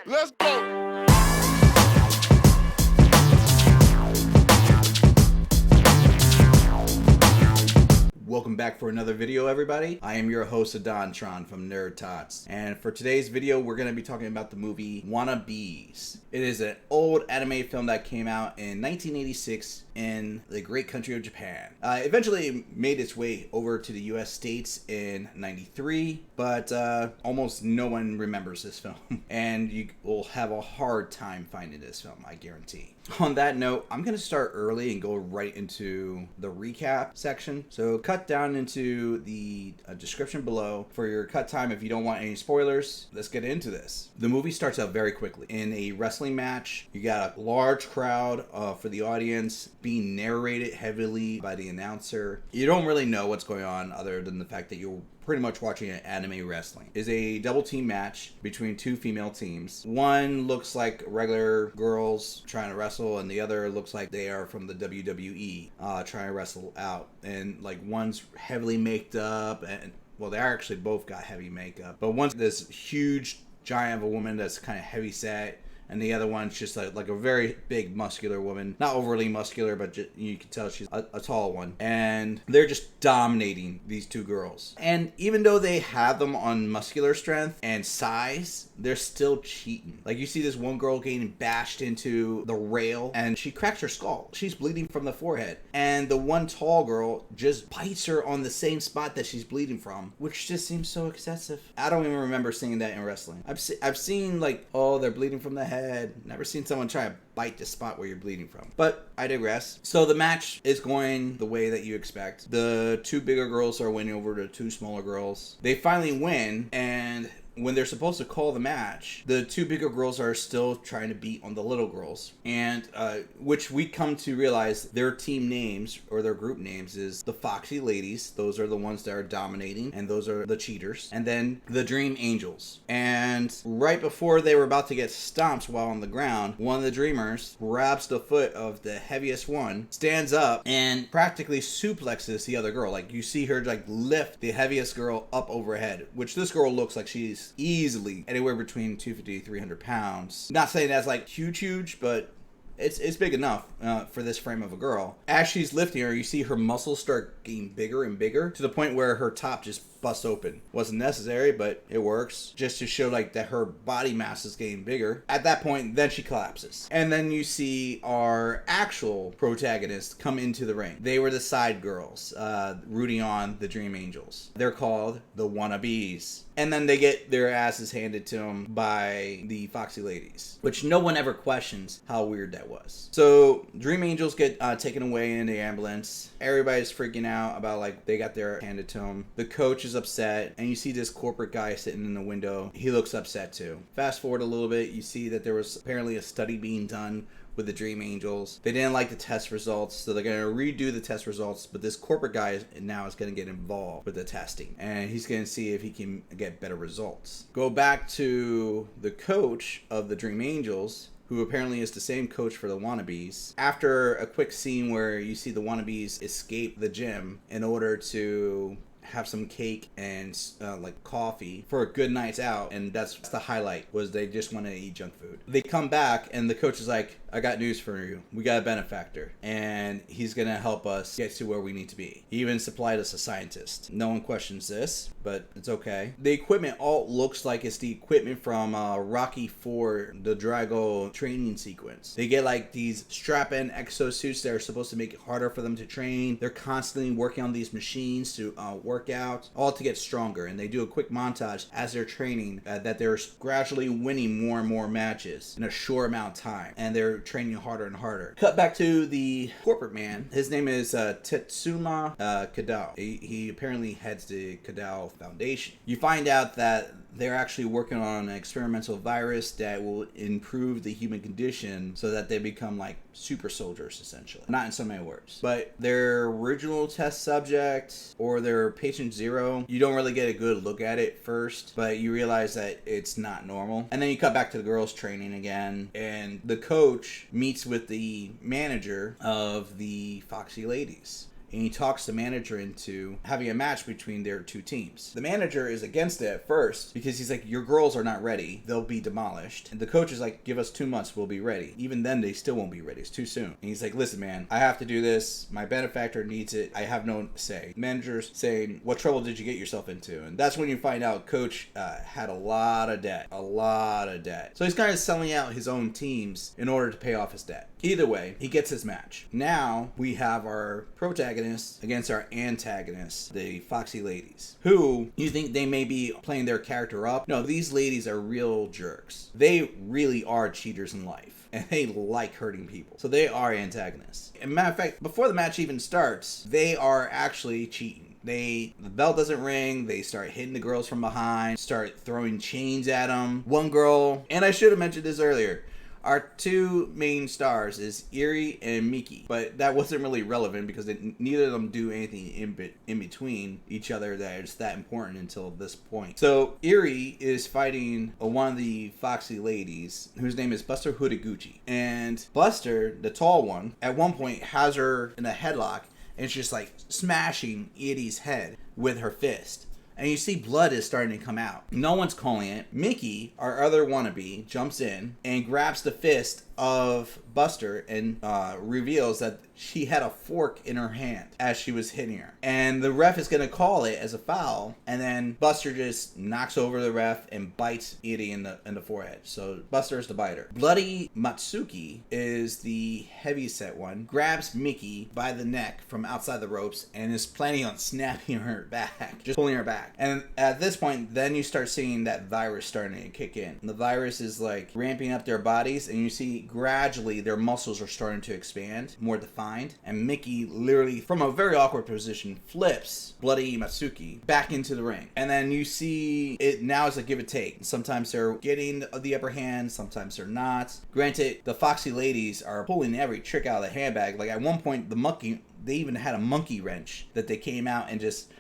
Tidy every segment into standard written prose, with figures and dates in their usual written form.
Let's go. Welcome back for another video, everybody. I am your host, Ahdontron from NerdTots. And for today's video, we're going to be talking about the movie Wannabes. It is an old anime film that came out in 1986 in the great country of Japan. Eventually, it made its way over to the US States in 93, but almost no one remembers this film. And you will have a hard time finding this film, I guarantee. On that note, I'm going to start early and go right into the recap section. So cut down into the description below for your cut time if you don't want any spoilers. Let's get into this. The movie starts out very quickly. In a wrestling match, you got a large crowd for the audience being narrated heavily by the announcer. You don't really know what's going on other than the fact that you're pretty much watching an anime wrestling. It's a double team match between two female teams. One looks like regular girls trying to wrestle, and the other looks like they are from the WWE trying to wrestle out. And like one's heavily maked up, and well, they actually both got heavy makeup, but one's this huge giant of a woman that's kind of heavy set, and the other one's just like a very big muscular woman. Not overly muscular, but just, you can tell she's a tall one. And they're just dominating these two girls. And even though they have them on muscular strength and size, they're still cheating. Like you see this one girl getting bashed into the rail and she cracks her skull. She's bleeding from the forehead. And the one tall girl just bites her on the same spot that she's bleeding from, which just seems so excessive. I don't even remember seeing that in wrestling. I've seen like, oh, they're bleeding from the head. Never seen someone try to bite the spot where you're bleeding from. But I digress. So the match is going the way that you expect. The two bigger girls are winning over the two smaller girls. They finally win, and when they're supposed to call the match, the two bigger girls are still trying to beat on the little girls. And which we come to realize their team names or their group names is the Foxy Ladies. Those are the ones that are dominating, and those are the cheaters. And then the Dream Angels. And right before they were about to get stomped while on the ground, one of the Dreamers grabs the foot of the heaviest one, stands up, and practically suplexes the other girl. Like you see her like lift the heaviest girl up overhead, which this girl looks like she's easily anywhere between 250 to 300 pounds. Not saying that's like huge, but it's big enough for this frame of a girl. As she's lifting her, you see her muscles start getting bigger and bigger to the point where her top just busts open. Wasn't necessary, but it works just to show like that her body mass is getting bigger. At that point, then she collapses. And then you see our actual protagonists come into the ring. They were the side girls rooting on the Dream Angels. They're called the Wannabes. And then they get their asses handed to them by the Foxy Ladies, which no one ever questions how weird that was. So Dream Angels get taken away in the ambulance. Everybody's freaking out about like they got their handed to them. The coach is upset, and you see this corporate guy sitting in the window. He looks upset too. Fast forward a little bit, you see that there was apparently a study being done with the Dream Angels. They didn't like the test results, so they're going to redo the test results, but this corporate guy now is going to get involved with the testing, and he's going to see if he can get better results. Go back to the coach of the Dream Angels, who apparently is the same coach for the Wannabes. After a quick scene where you see the Wannabes escape the gym in order to have some cake and like coffee for a good night's out, and that's the highlight, was they just want to eat junk food. They come back and the coach is like, I got news for you. We got a benefactor, and he's gonna help us get to where we need to be. He even supplied us a scientist. No one questions this, but it's okay. The equipment all looks like it's the equipment from Rocky IV, the Drago training sequence. They get like these strap-in exosuits that are supposed to make it harder for them to train. They're constantly working on these machines to work out, all to get stronger. And they do a quick montage as they're training that they're gradually winning more and more matches in a short amount of time, and they're training harder and harder. Cut back to the corporate man. His name is Tetsuma Kadao. He apparently heads the Kadao Foundation. You find out that they're actually working on an experimental virus that will improve the human condition so that they become like super soldiers, essentially. Not in so many words. But their original test subject or their patient zero, you don't really get a good look at it first, but you realize that it's not normal. And then you cut back to the girls training again, and the coach meets with the manager of the Foxy Ladies. and he talks the manager into having a match between their two teams. The manager is against it at first because he's like, your girls are not ready. They'll be demolished. And the coach is like, give us 2 months, we'll be ready. Even then, they still won't be ready. It's too soon. And he's like, listen, man, I have to do this. My benefactor needs it. I have no say. Manager's saying, what trouble did you get yourself into? And that's when you find out Coach had a lot of debt. A lot of debt. So he's kind of selling out his own teams in order to pay off his debt. Either way, he gets his match. Now we have our protagonists against our antagonists, the Foxy Ladies, who you think they may be playing their character up. No, these ladies are real jerks. They really are cheaters in life, and they like hurting people. So they are antagonists. As a matter of fact, before the match even starts, they are actually cheating. The bell doesn't ring. They start hitting the girls from behind, start throwing chains at them. One girl, and I should have mentioned this earlier, our two main stars is Eri and Miki, but that wasn't really relevant because neither of them do anything in between each other that is that important until this point. So Eri is fighting one of the Foxy Ladies whose name is Buster Hoodaguchi, and Buster, the tall one, at one point has her in a headlock and it's just like smashing Eri's head with her fist. And you see blood is starting to come out. No one's calling it. Mickey, our other wannabe, jumps in and grabs the fist of Buster and reveals that she had a fork in her hand as she was hitting her. And the ref is going to call it as a foul. And then Buster just knocks over the ref and bites Eri in the forehead. So Buster is the biter. Bloody Matsuki is the heavyset one. Grabs Mickey by the neck from outside the ropes and is planning on snapping her back. Just pulling her back. And at this point, then you start seeing that virus starting to kick in. And the virus is like ramping up their bodies, and you see gradually their muscles are starting to expand, more defined. And Mickey literally, from a very awkward position, flips Bloody Matsuki back into the ring. And then you see it now is a give and take. Sometimes they're getting the upper hand, sometimes they're not. Granted, the Foxy Ladies are pulling every trick out of the handbag. Like at one point, they even had a monkey wrench that they came out and just...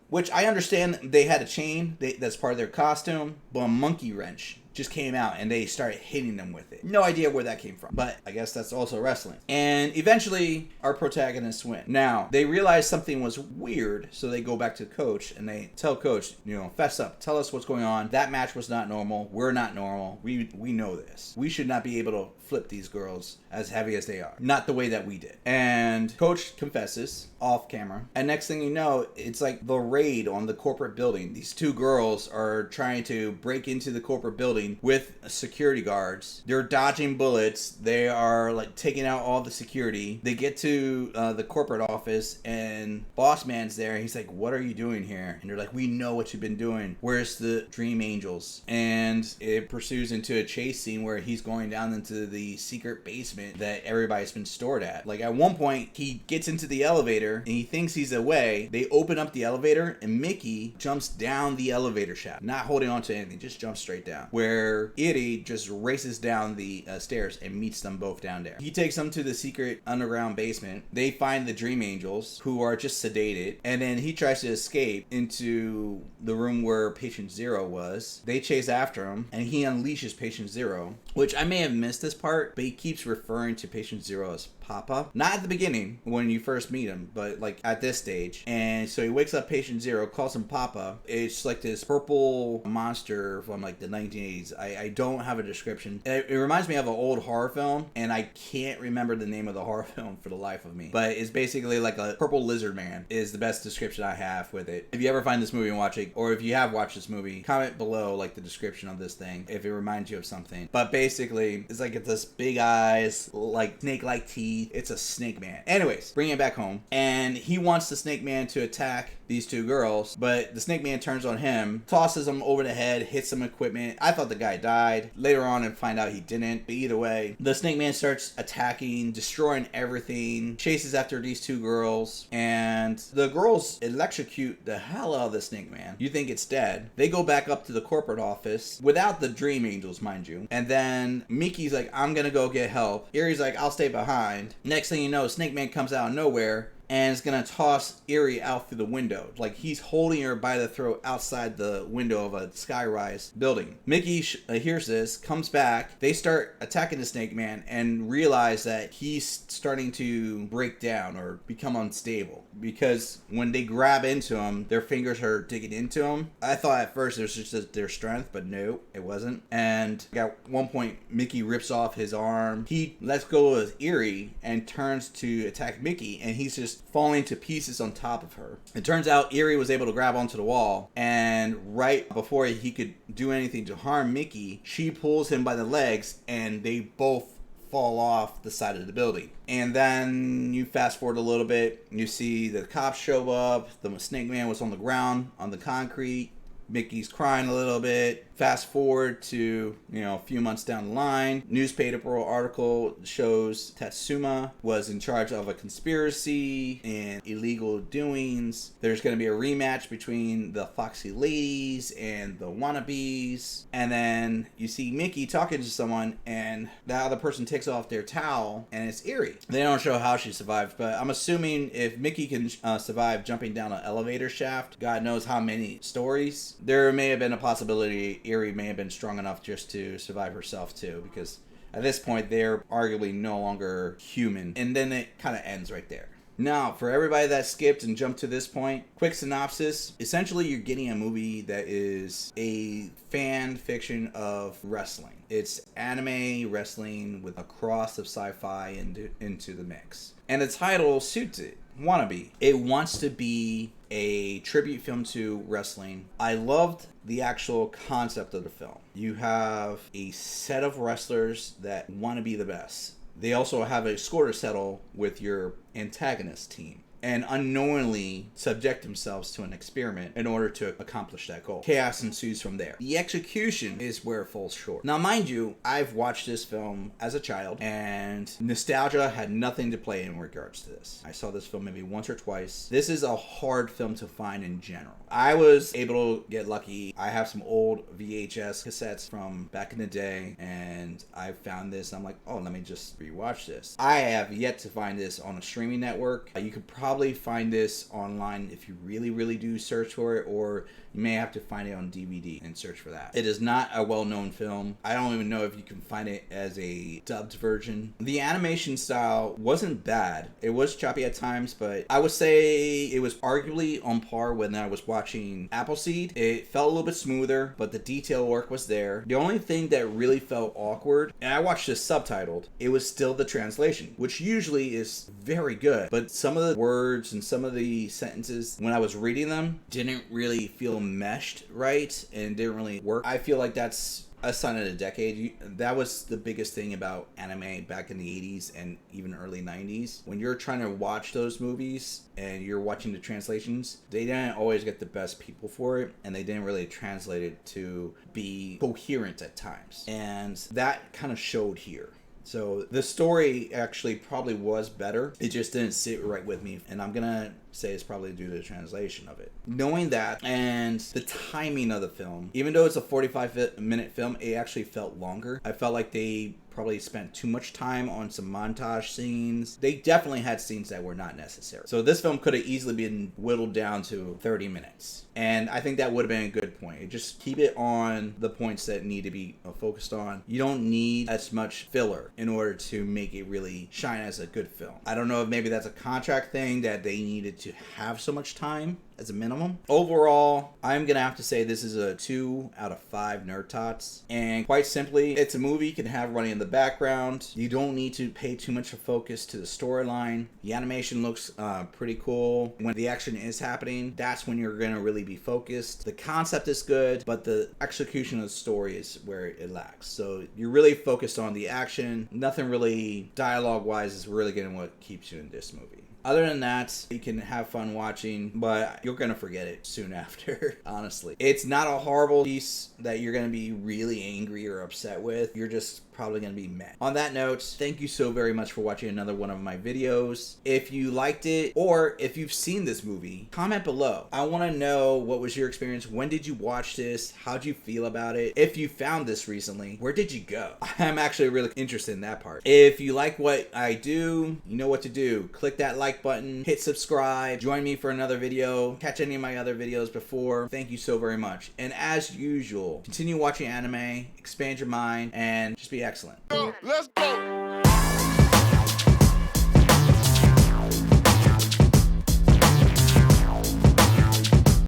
Which I understand they had a chain, that's part of their costume, but a monkey wrench just came out and they started hitting them with it. No idea where that came from, but I guess that's also wrestling. And eventually our protagonists win. Now, they realize something was weird, so they go back to Coach and they tell Coach, fess up, tell us what's going on. That match was not normal. We're not normal. We know this. We should not be able to flip these girls as heavy as they are. Not the way that we did. And Coach confesses off camera. And next thing you know, it's like the raid on the corporate building. These two girls are trying to break into the corporate building with security guards. They're dodging bullets. They are like taking out all the security. They get to the corporate office and Boss Man's there. He's like, what are you doing here? And they're like, we know what you've been doing. Where's the Dream Angels? And it pursues into a chase scene where he's going down into the secret basement that everybody's been stored at. Like at one point, he gets into the elevator and he thinks he's away. They open up the elevator and Mickey jumps down the elevator shaft, not holding on to anything, just jumps straight down. Where Eri just races down the stairs and meets them both down there. He takes them to the secret underground basement. They find the Dream Angels, who are just sedated, and then he tries to escape into the room where Patient Zero was. They chase after him, and he unleashes Patient Zero, which I may have missed this part, but he keeps referring to Patient Zero as Papa. Not at the beginning when you first meet him, but like at this stage. And so he wakes up Patient Zero, calls him Papa. It's like this purple monster from like the 1980s. I don't have a description. It reminds me of an old horror film, and I can't remember the name of the horror film for the life of me. But it's basically like a purple lizard man is the best description I have with it. If you ever find this movie and watch it, or if you have watched this movie, comment below like the description of this thing if it reminds you of something. But basically, it's like it's this big eyes, like snake-like teeth. It's a snake man. Anyways, bring it back home, and he wants the snake man to attack these two girls, but the snake man turns on him, tosses them over the head, hits some equipment. I thought the guy died. Later on and find out he didn't, but either way, the snake man starts attacking, destroying everything, chases after these two girls, and the girls electrocute the hell out of the snake man. You think it's dead. They go back up to the corporate office without the Dream Angels, mind you, and then Mickey's like, I'm gonna go get help. Eri's like, I'll stay behind. Next thing you know, snake man comes out of nowhere, and is gonna toss Eri out through the window. Like he's holding her by the throat outside the window of a skyrise building. Mickey hears this, comes back. They start attacking the Snake Man and realize that he's starting to break down or become unstable, because when they grab into him, their fingers are digging into him. I thought at first it was just their strength, but no, it wasn't. And at one point, Mickey rips off his arm. He lets go of Eri and turns to attack Mickey, and he's just falling to pieces on top of her. It turns out Eri was able to grab onto the wall, and right before he could do anything to harm Mickey, she pulls him by the legs, and they both fall off the side of the building. And then you fast forward a little bit, you see the cops show up, the Snake Man was on the ground, on the concrete, Mickey's crying a little bit. Fast forward to, a few months down the line, newspaper article shows Tatsuma was in charge of a conspiracy and illegal doings. There's going to be a rematch between the Foxy Ladies and the Wannabes. And then you see Mickey talking to someone, and the other person takes off their towel, and it's Eri. They don't show how she survived, but I'm assuming if Mickey can survive jumping down an elevator shaft, God knows how many stories, there may have been a possibility Eri may have been strong enough just to survive herself too, because at this point they're arguably no longer human. And then it kind of ends right there. Now, for everybody that skipped and jumped to this point, quick synopsis. Essentially, you're getting a movie that is a fan fiction of wrestling. It's anime wrestling with a cross of sci-fi into the mix. And the title suits it. Wannabe. It wants to be a tribute film to wrestling. I loved the actual concept of the film. You have a set of wrestlers that want to be the best. They also have a score to settle with your antagonist team, and unknowingly subject themselves to an experiment in order to accomplish that goal. Chaos ensues from there. The execution is where it falls short. Now, mind you, I've watched this film as a child, and nostalgia had nothing to play in regards to this. I saw this film maybe once or twice. This is a hard film to find in general. I was able to get lucky. I have some old VHS cassettes from back in the day, and I found this. I'm like, oh, let me just rewatch this. I have yet to find this on a streaming network. You could probably find this online if you really do search for it, or you may have to find it on DVD and search for that. It is not a well-known film. I don't even know if you can find it as a dubbed version. The animation style wasn't bad. It was choppy at times, but I would say it was arguably on par when I was watching Appleseed. It felt a little bit smoother, but the detail work was there. The only thing that really felt awkward, and I watched this subtitled, it was still the translation, which usually is very good, but some of the words and some of the sentences, when I was reading them, didn't really feel meshed right and didn't really work. I feel like that's a sign of the decade. That was the biggest thing about anime back in the 80s and even early 90s. When you're trying to watch those movies and you're watching the translations, they didn't always get the best people for it, and they didn't really translate it to be coherent at times. And that kind of showed here. So the story actually probably was better. It just didn't sit right with me. And I'm going to say it's probably due to the translation of it. Knowing that and the timing of the film, even though it's a 45-minute film, it actually felt longer. I felt like they probably spent too much time on some montage scenes. They definitely had scenes that were not necessary. So this film could have easily been whittled down to 30 minutes. And I think that would have been a good point. Just keep it on the points that need to be focused on. You don't need as much filler in order to make it really shine as a good film. I don't know if maybe that's a contract thing that they needed to have so much time as a minimum. Overall, I'm gonna have to say this is a 2 out of 5 NerdTots. And quite simply, it's a movie you can have running in the background. You don't need to pay too much of focus to the storyline. The animation looks pretty cool. When the action is happening, that's when you're gonna really be focused. The concept is good, but the execution of the story is where it lacks. So you're really focused on the action. Nothing really dialogue-wise is really gonna what keeps you in this movie. Other than that, you can have fun watching, but you're going to forget it soon after, honestly. It's not a horrible piece that you're going to be really angry or upset with. You're just probably going to be mad. On that note, thank you so very much for watching another one of my videos. If you liked it, or if you've seen this movie, comment below. I want to know what was your experience. When did you watch this? How'd you feel about it? If you found this recently, where did you go? I'm actually really interested in that part. If you like what I do, you know what to do. Click that like like button, hit subscribe, join me for another video, catch any of my other videos before. Thank you so very much. And as usual, continue watching anime, expand your mind, and just be excellent. Let's go.